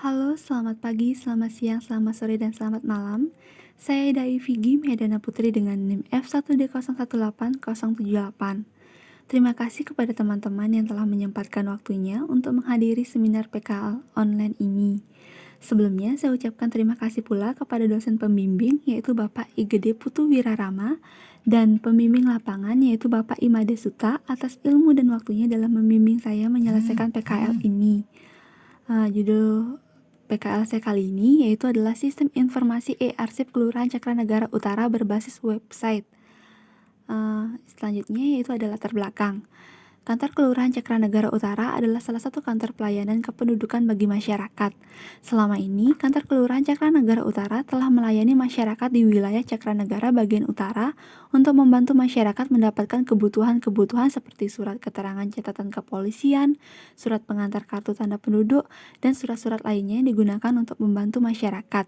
Halo, selamat pagi, selamat siang, selamat sore, dan selamat malam. Saya Dai Vigi Medana Putri dengan NIM F1D018078. Terima kasih kepada teman-teman yang telah menyempatkan waktunya untuk menghadiri seminar PKL online ini. Sebelumnya, saya ucapkan terima kasih pula kepada dosen pembimbing, yaitu Bapak Igede Putu Wirarama, dan pembimbing lapangan, yaitu Bapak Imade Suta, atas ilmu dan waktunya dalam membimbing saya menyelesaikan PKL ini. Judul PKL saya kali ini yaitu adalah Sistem Informasi E-Arsip Kelurahan Cakranagara Utara berbasis website. Selanjutnya yaitu adalah latar belakang. Kantor Kelurahan Cakranagara Utara adalah salah satu kantor pelayanan kependudukan bagi masyarakat. Selama ini, Kantor Kelurahan Cakranagara Utara telah melayani masyarakat di wilayah Cakranagara bagian utara untuk membantu masyarakat mendapatkan kebutuhan-kebutuhan seperti surat keterangan catatan kepolisian, surat pengantar kartu tanda penduduk, dan surat-surat lainnya yang digunakan untuk membantu masyarakat.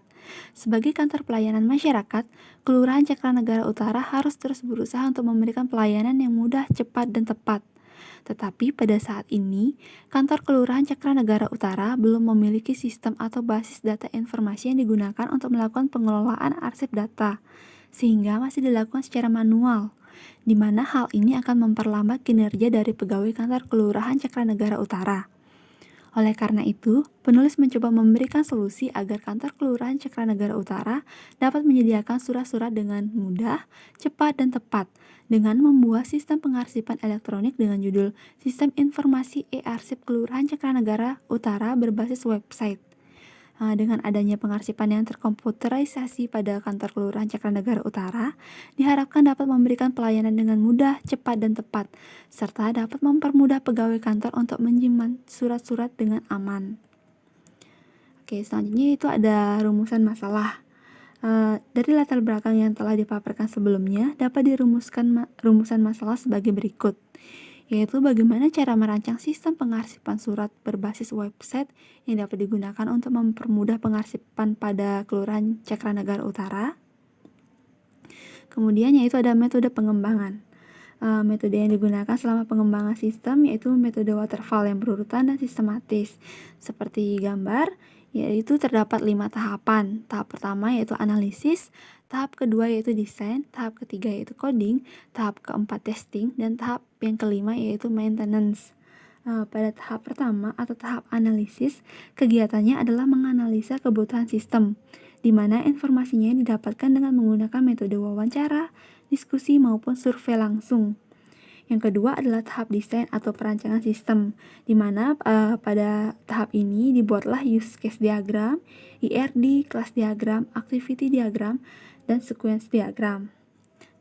Sebagai kantor pelayanan masyarakat, Kelurahan Cakranagara Utara harus terus berusaha untuk memberikan pelayanan yang mudah, cepat, dan tepat. Tetapi pada saat ini, kantor Kelurahan Cakranagara Utara belum memiliki sistem atau basis data informasi yang digunakan untuk melakukan pengelolaan arsip data, sehingga masih dilakukan secara manual, di mana hal ini akan memperlambat kinerja dari pegawai kantor Kelurahan Cakranagara Utara. Oleh karena itu, penulis mencoba memberikan solusi agar kantor Kelurahan Cakranagara Utara dapat menyediakan surat-surat dengan mudah, cepat, dan tepat dengan membuat sistem pengarsipan elektronik dengan judul Sistem Informasi E-Arsip Kelurahan Cakranagara Utara berbasis website. Dengan adanya pengarsipan yang terkomputerisasi pada kantor Kelurahan Cakranagara Utara, diharapkan dapat memberikan pelayanan dengan mudah, cepat, dan tepat, serta dapat mempermudah pegawai kantor untuk menyimpan surat-surat dengan aman. Oke, selanjutnya itu ada rumusan masalah. Dari latar belakang yang telah dipaparkan sebelumnya, dapat dirumuskan rumusan masalah sebagai berikut, yaitu bagaimana cara merancang sistem pengarsipan surat berbasis website yang dapat digunakan untuk mempermudah pengarsipan pada Kelurahan Cakranagara Utara. Kemudian yaitu ada metode pengembangan. Metode yang digunakan selama pengembangan sistem yaitu metode waterfall yang berurutan dan sistematis. Seperti gambar, yaitu terdapat 5 tahapan. Tahap pertama yaitu analisis, tahap kedua yaitu desain, tahap ketiga yaitu coding, tahap keempat testing, dan tahap yang kelima yaitu maintenance. Pada tahap pertama atau tahap analisis, kegiatannya adalah menganalisa kebutuhan sistem, di mana informasinya didapatkan dengan menggunakan metode wawancara, diskusi, maupun survei langsung. Yang kedua adalah tahap desain atau perancangan sistem, di mana pada tahap ini dibuatlah use case diagram, IRD, class diagram, activity diagram, dan sequence diagram.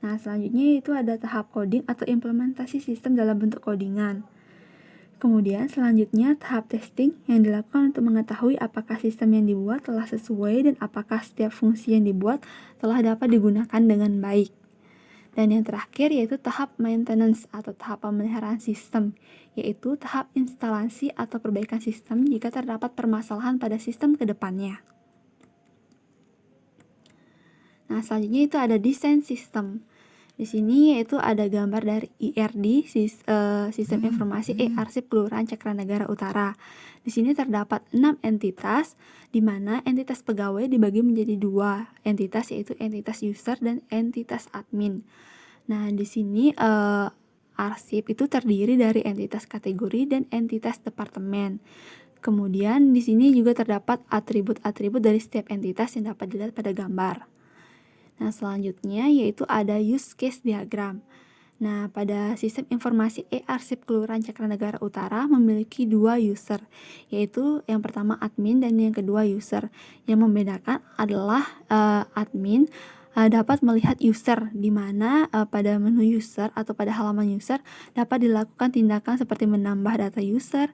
Nah, selanjutnya itu ada tahap coding atau implementasi sistem dalam bentuk codingan. Kemudian selanjutnya tahap testing yang dilakukan untuk mengetahui apakah sistem yang dibuat telah sesuai dan apakah setiap fungsi yang dibuat telah dapat digunakan dengan baik. Dan yang terakhir yaitu tahap maintenance atau tahap pemeliharaan sistem, yaitu tahap instalasi atau perbaikan sistem jika terdapat permasalahan pada sistem ke depannya. Nah, selanjutnya itu ada desain sistem. Di sini yaitu ada gambar dari IRD, Sistem Informasi E-Arsip Kelurahan Cakranagara Utara. Di sini terdapat 6 entitas, di mana entitas pegawai dibagi menjadi 2 entitas, yaitu entitas user dan entitas admin. Nah, di sini arsip itu terdiri dari entitas kategori dan entitas departemen. Kemudian di sini juga terdapat atribut-atribut dari setiap entitas yang dapat dilihat pada gambar. Nah, selanjutnya yaitu ada use case diagram. Nah, pada sistem informasi E-Arsip Kelurahan Cakranagara Utara memiliki 2 user, yaitu yang pertama admin dan yang kedua user. Yang membedakan adalah admin dapat melihat user, di mana pada menu user atau pada halaman user dapat dilakukan tindakan seperti menambah data user,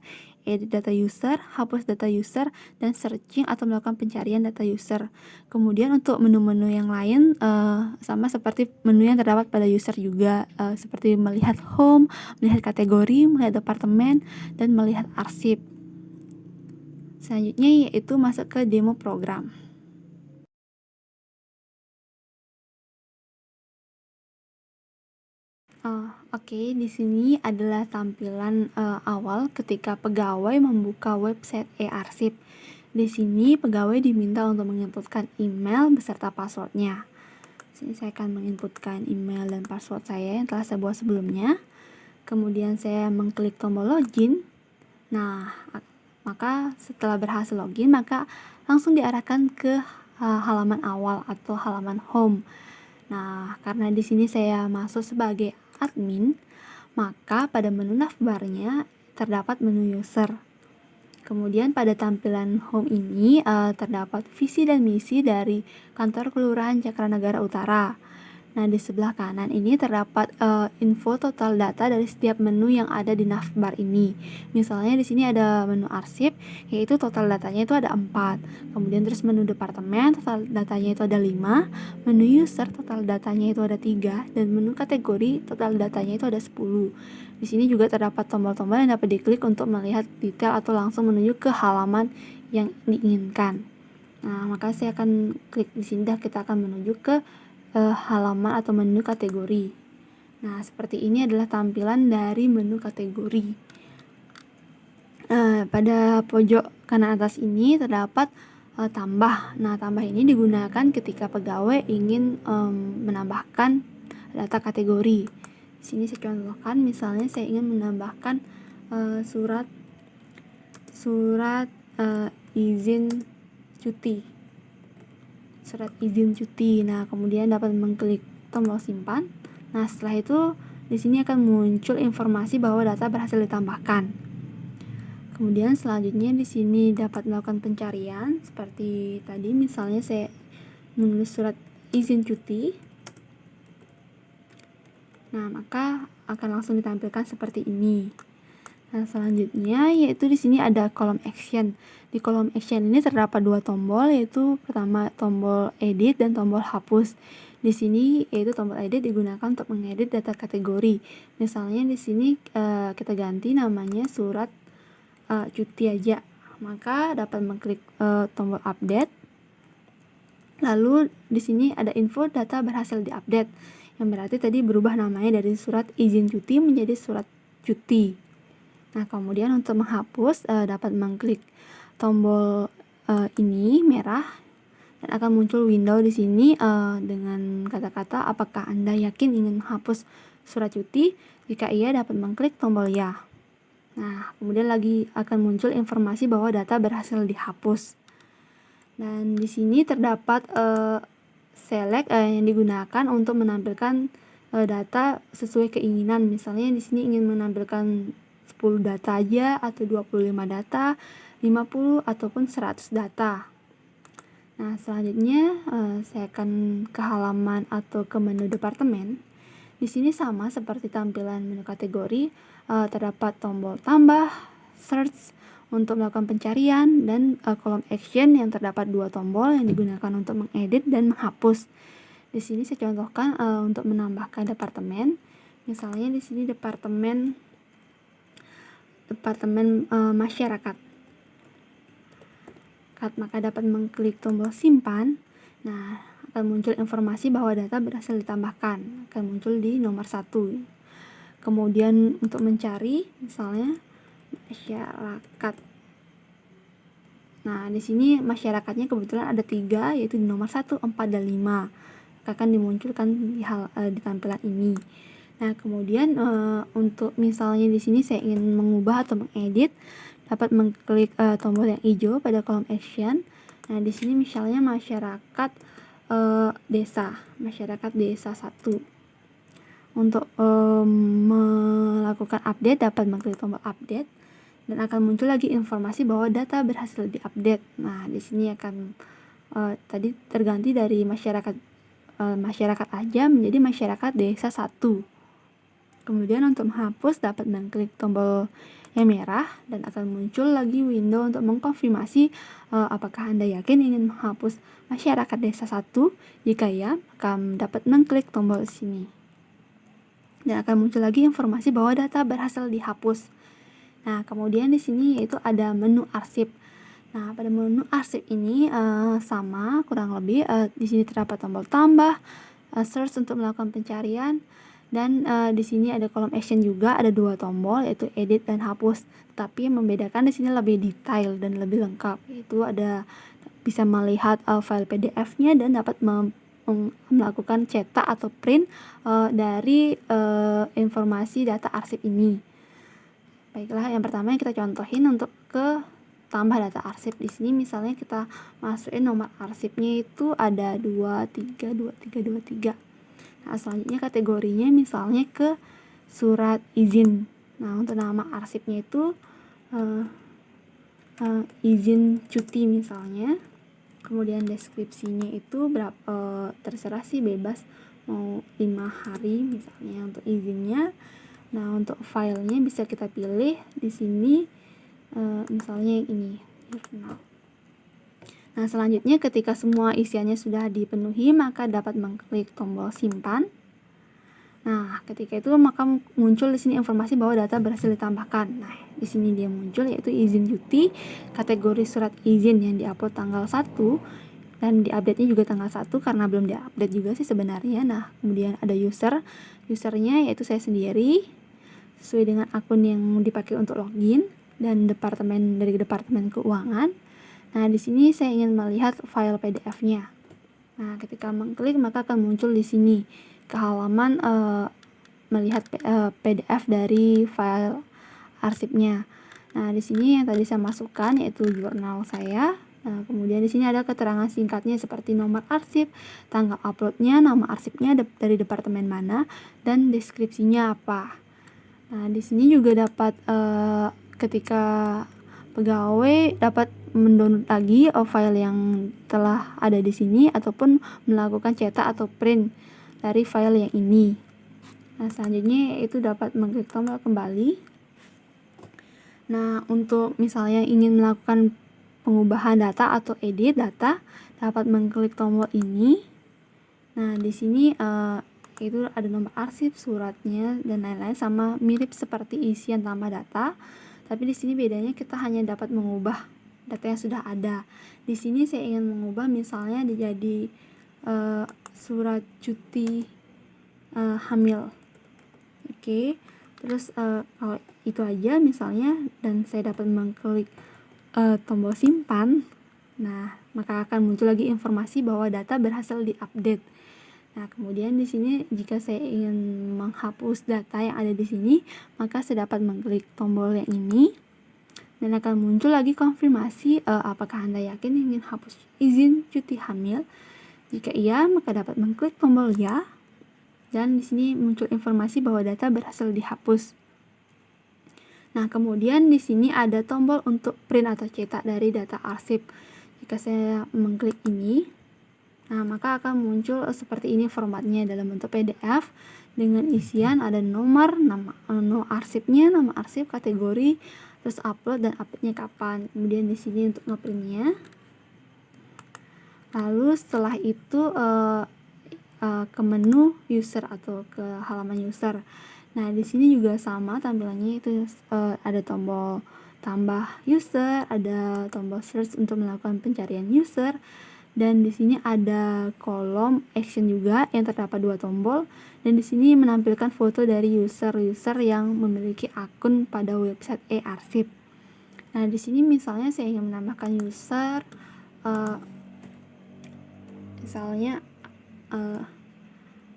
edit data user, hapus data user, dan searching atau melakukan pencarian data user. Kemudian untuk menu-menu yang lain sama seperti menu yang terdapat pada user juga, seperti melihat home, melihat kategori, melihat departemen, dan melihat arsip. Selanjutnya yaitu masuk ke demo program. Oke, di sini adalah tampilan awal ketika pegawai membuka website e-arsip. Di sini pegawai diminta untuk menginputkan email beserta passwordnya. Sini saya akan menginputkan email dan password saya yang telah saya buat sebelumnya. Kemudian saya mengklik tombol login. Nah, maka setelah berhasil login, maka langsung diarahkan ke halaman awal atau halaman home. Nah, karena di sini saya masuk sebagai admin, maka pada menu navbarnya terdapat menu user. Kemudian pada tampilan home ini terdapat visi dan misi dari Kantor Kelurahan Cakranagara Utara. Nah, di sebelah kanan ini terdapat info total data dari setiap menu yang ada di navbar ini. Misalnya di sini ada menu arsip, yaitu total datanya itu ada 4. Kemudian terus menu departemen, total datanya itu ada 5. Menu user, total datanya itu ada 3. Dan menu kategori, total datanya itu ada 10. Di sini juga terdapat tombol-tombol yang dapat diklik untuk melihat detail atau langsung menuju ke halaman yang diinginkan. Nah, maka saya akan klik di sini, kita akan menuju ke halaman atau menu kategori. Nah, seperti ini adalah tampilan dari menu kategori. Pada pojok kanan atas ini terdapat tambah. Nah, tambah ini digunakan ketika pegawai ingin menambahkan data kategori. Di sini saya contohkan, misalnya saya ingin menambahkan surat izin cuti. Nah, kemudian dapat mengklik tombol simpan. Nah, setelah itu di sini akan muncul informasi bahwa data berhasil ditambahkan. Kemudian selanjutnya di sini dapat melakukan pencarian seperti tadi, misalnya saya menulis surat izin cuti. Nah, maka akan langsung ditampilkan seperti ini. Nah, selanjutnya yaitu di sini ada kolom action. Di kolom action ini terdapat 2 tombol, yaitu pertama tombol edit dan tombol hapus. Di sini yaitu tombol edit digunakan untuk mengedit data kategori. Misalnya di sini kita ganti namanya surat cuti aja. Maka dapat mengklik tombol update. Lalu di sini ada info data berhasil diupdate, yang berarti tadi berubah namanya dari surat izin cuti menjadi surat cuti. Nah, kemudian untuk menghapus dapat mengklik tombol ini merah dan akan muncul window di sini dengan kata-kata apakah Anda yakin ingin menghapus surat cuti? Jika iya, dapat mengklik tombol ya. Nah, kemudian lagi akan muncul informasi bahwa data berhasil dihapus. Dan di sini terdapat select yang digunakan untuk menampilkan data sesuai keinginan. Misalnya di sini ingin menampilkan 10 data aja, atau 25 data, 50 ataupun 100 data. Nah, selanjutnya saya akan ke halaman atau ke menu departemen. Di sini sama seperti tampilan menu kategori, terdapat tombol tambah, search untuk melakukan pencarian, dan kolom action yang terdapat 2 tombol yang digunakan untuk mengedit dan menghapus. Di sini saya contohkan untuk menambahkan departemen. Misalnya di sini departemen masyarakat. Maka dapat mengklik tombol simpan. Nah, akan muncul informasi bahwa data berhasil ditambahkan. Akan muncul di nomor 1. Kemudian untuk mencari, misalnya masyarakat. Nah, di sini masyarakatnya kebetulan ada 3, yaitu di nomor 1, 4, dan 5. Akan dimunculkan di tampilan ini. Nah, kemudian untuk misalnya di sini saya ingin mengubah atau mengedit, dapat mengklik tombol yang hijau pada kolom action. Nah, di sini misalnya masyarakat desa 1. Untuk melakukan update, dapat mengklik tombol update dan akan muncul lagi informasi bahwa data berhasil diupdate. Nah, di sini akan tadi terganti dari masyarakat aja menjadi masyarakat desa 1. Kemudian untuk menghapus dapat mengklik tombol yang merah dan akan muncul lagi window untuk mengkonfirmasi apakah Anda yakin ingin menghapus masyarakat desa 1. Jika ya, maka dapat mengklik tombol sini. Dan akan muncul lagi informasi bahwa data berhasil dihapus. Nah, kemudian di sini yaitu ada menu arsip. Nah, pada menu arsip ini sama kurang lebih di sini terdapat tombol tambah, search untuk melakukan pencarian, Dan di sini ada kolom action juga, ada 2 tombol yaitu edit dan hapus. Tapi yang membedakan di sini lebih detail dan lebih lengkap, yaitu ada bisa melihat file PDF-nya dan dapat melakukan cetak atau print dari informasi data arsip ini. Baiklah, yang pertama yang kita contohin untuk ke tambah data arsip. Di sini misalnya kita masukin nomor arsipnya itu ada 232323. Nah, selanjutnya kategorinya misalnya ke surat izin. Nah, untuk nama arsipnya itu izin cuti misalnya. Kemudian deskripsinya itu berapa, terserah sih, bebas, mau 5 hari misalnya untuk izinnya. Nah, untuk filenya bisa kita pilih di sini misalnya yang ini, jurnal. Nah, selanjutnya ketika semua isiannya sudah dipenuhi, maka dapat mengklik tombol simpan. Nah, ketika itu maka muncul di sini informasi bahwa data berhasil ditambahkan. Nah, di sini dia muncul yaitu izin cuti, kategori surat izin yang diupload tanggal 1 dan diupdate-nya juga tanggal 1 karena belum diupdate juga sih sebenarnya. Nah, kemudian ada usernya yaitu saya sendiri sesuai dengan akun yang dipakai untuk login dan dari departemen keuangan. Nah, di sini saya ingin melihat file PDF-nya. Nah, ketika mengklik maka akan muncul di sini ke halaman melihat PDF dari file arsipnya. Nah, di sini yang tadi saya masukkan yaitu jurnal saya. Nah, kemudian di sini ada keterangan singkatnya seperti nomor arsip, tanggal uploadnya, nama arsipnya dari departemen mana, dan deskripsinya apa. Nah, di sini juga dapat ketika pegawai dapat mendownload lagi file yang telah ada di sini ataupun melakukan cetak atau print dari file yang ini. Nah, selanjutnya itu dapat mengklik tombol kembali. Nah, untuk misalnya ingin melakukan pengubahan data atau edit data, dapat mengklik tombol ini. Nah, di sini itu ada nomor arsip, suratnya, dan lain-lain, sama mirip seperti isian tambah data. Tapi di sini bedanya kita hanya dapat mengubah data yang sudah ada. Di sini saya ingin mengubah misalnya jadi surat cuti hamil. Oke. Terus kalau itu aja misalnya dan saya dapat mengklik tombol simpan. Nah, maka akan muncul lagi informasi bahwa data berhasil diupdate. Nah, kemudian di sini jika saya ingin menghapus data yang ada di sini, maka saya dapat mengklik tombol yang ini dan akan muncul lagi konfirmasi apakah Anda yakin ingin hapus izin cuti hamil. Jika iya, maka dapat mengklik tombol ya. Dan di sini muncul informasi bahwa data berhasil dihapus. Nah, kemudian di sini ada tombol untuk print atau cetak dari data arsip. Jika saya mengklik ini, nah, maka akan muncul seperti ini formatnya dalam bentuk PDF dengan isian ada nomor, nama arsipnya, nama arsip, kategori, terus upload dan update-nya kapan. Kemudian di sini untuk ngeprintnya. Lalu setelah itu ke menu user atau ke halaman user. Nah, di sini juga sama tampilannya, itu ada tombol tambah user, ada tombol search untuk melakukan pencarian user. Dan di sini ada kolom action juga yang terdapat 2 tombol, dan di sini menampilkan foto dari user yang memiliki akun pada website e-arsip. Nah, di sini misalnya saya ingin menambahkan user misalnya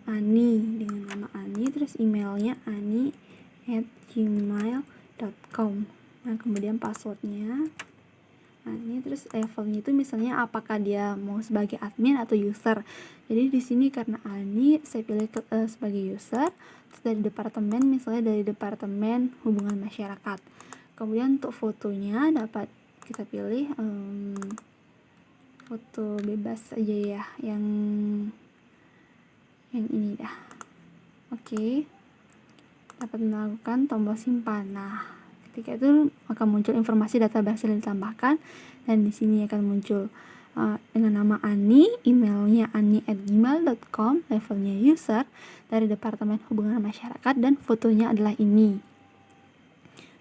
Ani dengan nama Ani, terus emailnya ani@gmail.com. Nah, kemudian passwordnya Ani, terus levelnya itu misalnya apakah dia mau sebagai admin atau user. Jadi di sini karena Ani saya pilih sebagai user. Terus dari departemen misalnya dari departemen hubungan masyarakat. Kemudian untuk fotonya dapat kita pilih foto bebas aja ya, yang ini dah. Oke. Dapat melakukan tombol simpan. Nah, ketika itu akan muncul informasi data berhasil ditambahkan, dan di sini akan muncul dengan nama Ani, emailnya ani@gmail.com, levelnya user dari Departemen Hubungan Masyarakat, dan fotonya adalah ini.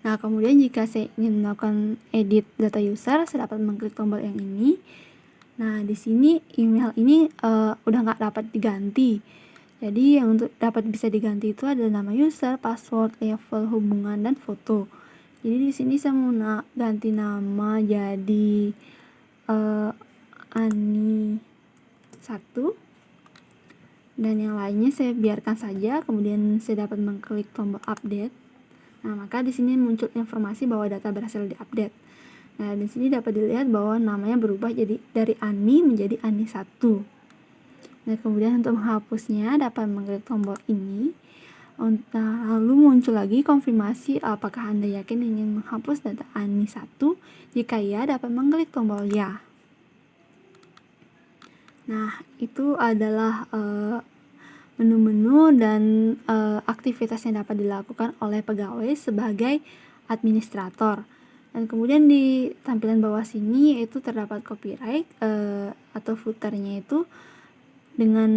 Nah, kemudian jika saya ingin melakukan edit data user, saya dapat mengklik tombol yang ini. Nah, di sini email ini udah nggak dapat diganti. Jadi yang untuk dapat bisa diganti itu adalah nama user, password, level hubungan, dan foto. Jadi di sini saya mau ganti nama jadi Ani 1, dan yang lainnya saya biarkan saja. Kemudian saya dapat mengklik tombol update. Nah, maka di sini muncul informasi bahwa data berhasil diupdate. Nah, di sini dapat dilihat bahwa namanya berubah jadi dari Ani menjadi Ani 1. Nah, kemudian untuk menghapusnya dapat mengklik tombol ini. Nah, lalu muncul lagi konfirmasi apakah Anda yakin ingin menghapus data Ani 1. Jika ya, dapat mengklik tombol ya. Nah, itu adalah menu-menu dan aktivitas yang dapat dilakukan oleh pegawai sebagai administrator. Dan kemudian di tampilan bawah sini yaitu terdapat copyright atau footernya itu dengan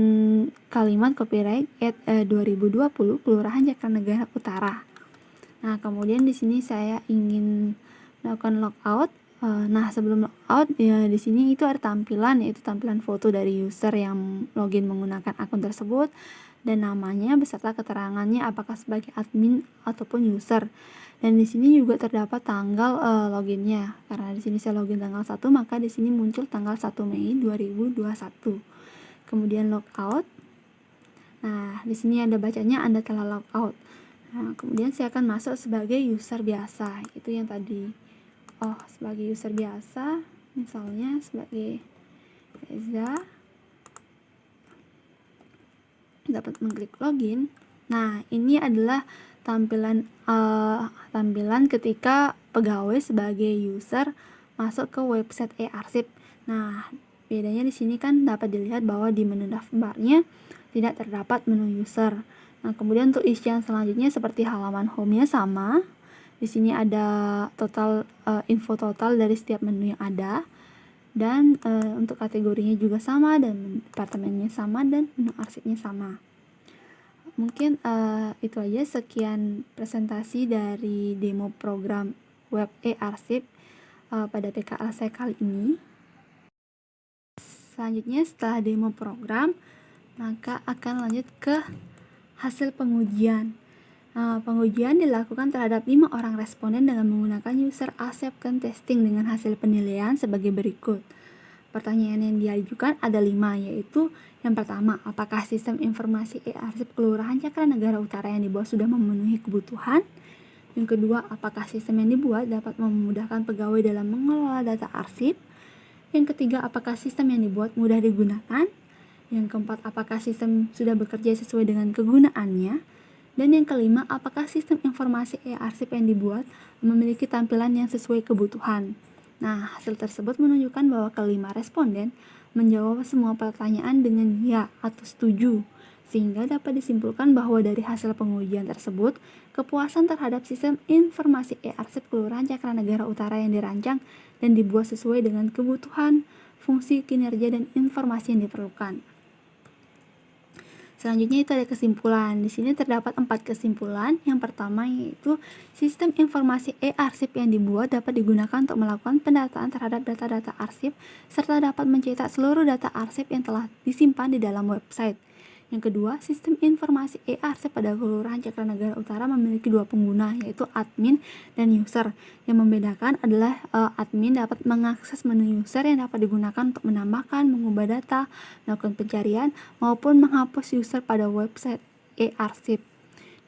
kalimat copyright at 2020 Kelurahan Cakranegara Utara. Nah, kemudian di sini saya ingin melakukan logout. Nah, sebelum logout ya di sini itu ada tampilan, yaitu tampilan foto dari user yang login menggunakan akun tersebut dan namanya beserta keterangannya apakah sebagai admin ataupun user. Dan di sini juga terdapat tanggal loginnya. Karena di sini saya login tanggal 1, maka di sini muncul tanggal 1 Mei 2021. Kemudian logout. Nah, di sini ada bacanya Anda telah logout. Nah, kemudian saya akan masuk sebagai user biasa. Itu yang tadi. Sebagai user biasa, misalnya sebagai Reza, dapat mengklik login. Nah, ini adalah tampilan ketika pegawai sebagai user masuk ke website e-arsip. Nah, bedanya di sini kan dapat dilihat bahwa di menu daftarnya tidak terdapat menu user. Nah, kemudian untuk isian selanjutnya seperti halaman home-nya sama. Di sini ada total info total dari setiap menu yang ada. Dan untuk kategorinya juga sama, dan departemennya sama, dan menu arsipnya sama. Mungkin itu aja, sekian presentasi dari demo program web e-arsip pada PKL saya kali ini. Selanjutnya setelah demo program, maka akan lanjut ke hasil pengujian. Pengujian dilakukan terhadap 5 orang responden dengan menggunakan user acceptance testing dengan hasil penilaian sebagai berikut. Pertanyaan yang diajukan ada 5, yaitu yang pertama, apakah sistem informasi e-arsip Kelurahan Cakranegara Utara yang dibuat sudah memenuhi kebutuhan? Yang kedua, apakah sistem yang dibuat dapat memudahkan pegawai dalam mengelola data arsip? Yang ketiga, apakah sistem yang dibuat mudah digunakan? Yang keempat, apakah sistem sudah bekerja sesuai dengan kegunaannya? Dan yang kelima, apakah sistem informasi e-arsip yang dibuat memiliki tampilan yang sesuai kebutuhan? Nah, hasil tersebut menunjukkan bahwa kelima responden menjawab semua pertanyaan dengan ya atau setuju, sehingga dapat disimpulkan bahwa dari hasil pengujian tersebut, kepuasan terhadap sistem informasi e-arsip Kelurahan Cakranegara Utara yang dirancang dan dibuat sesuai dengan kebutuhan, fungsi, kinerja, dan informasi yang diperlukan. Selanjutnya itu ada kesimpulan. Di sini terdapat 4 kesimpulan. Yang pertama yaitu sistem informasi e-arsip yang dibuat dapat digunakan untuk melakukan pendataan terhadap data-data arsip serta dapat mencetak seluruh data arsip yang telah disimpan di dalam website. Yang kedua, sistem informasi e-arsip pada Kelurahan Cakranegara Utara memiliki 2 pengguna, yaitu admin dan user. Yang membedakan adalah admin dapat mengakses menu user yang dapat digunakan untuk menambahkan, mengubah data, melakukan pencarian, maupun menghapus user pada website e-arsip.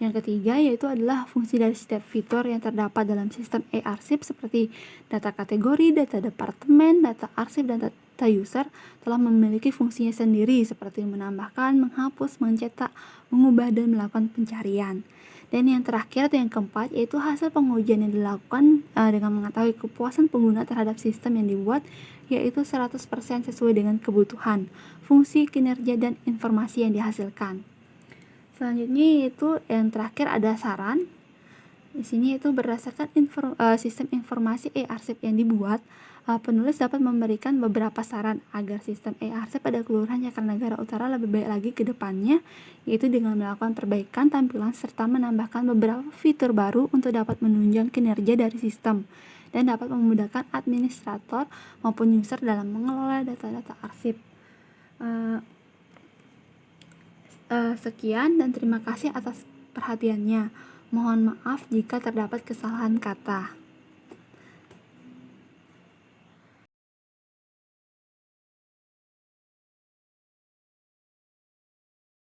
Yang ketiga yaitu adalah fungsi dari setiap fitur yang terdapat dalam sistem e-arsip seperti data kategori, data departemen, data arsip, dan data user telah memiliki fungsinya sendiri seperti menambahkan, menghapus, mencetak, mengubah, dan melakukan pencarian. Dan yang terakhir atau yang keempat yaitu hasil pengujian yang dilakukan dengan mengetahui kepuasan pengguna terhadap sistem yang dibuat, yaitu 100% sesuai dengan kebutuhan, fungsi, kinerja, dan informasi yang dihasilkan. Selanjutnya yaitu yang terakhir ada saran. Di sini itu berdasarkan sistem informasi e-arsip yang dibuat, penulis dapat memberikan beberapa saran agar sistem e-arsip pada Kelurahan Cakranegara Utara lebih baik lagi ke depannya, yaitu dengan melakukan perbaikan tampilan serta menambahkan beberapa fitur baru untuk dapat menunjang kinerja dari sistem dan dapat memudahkan administrator maupun user dalam mengelola data-data arsip. Sekian dan terima kasih atas perhatiannya. Mohon maaf jika terdapat kesalahan kata.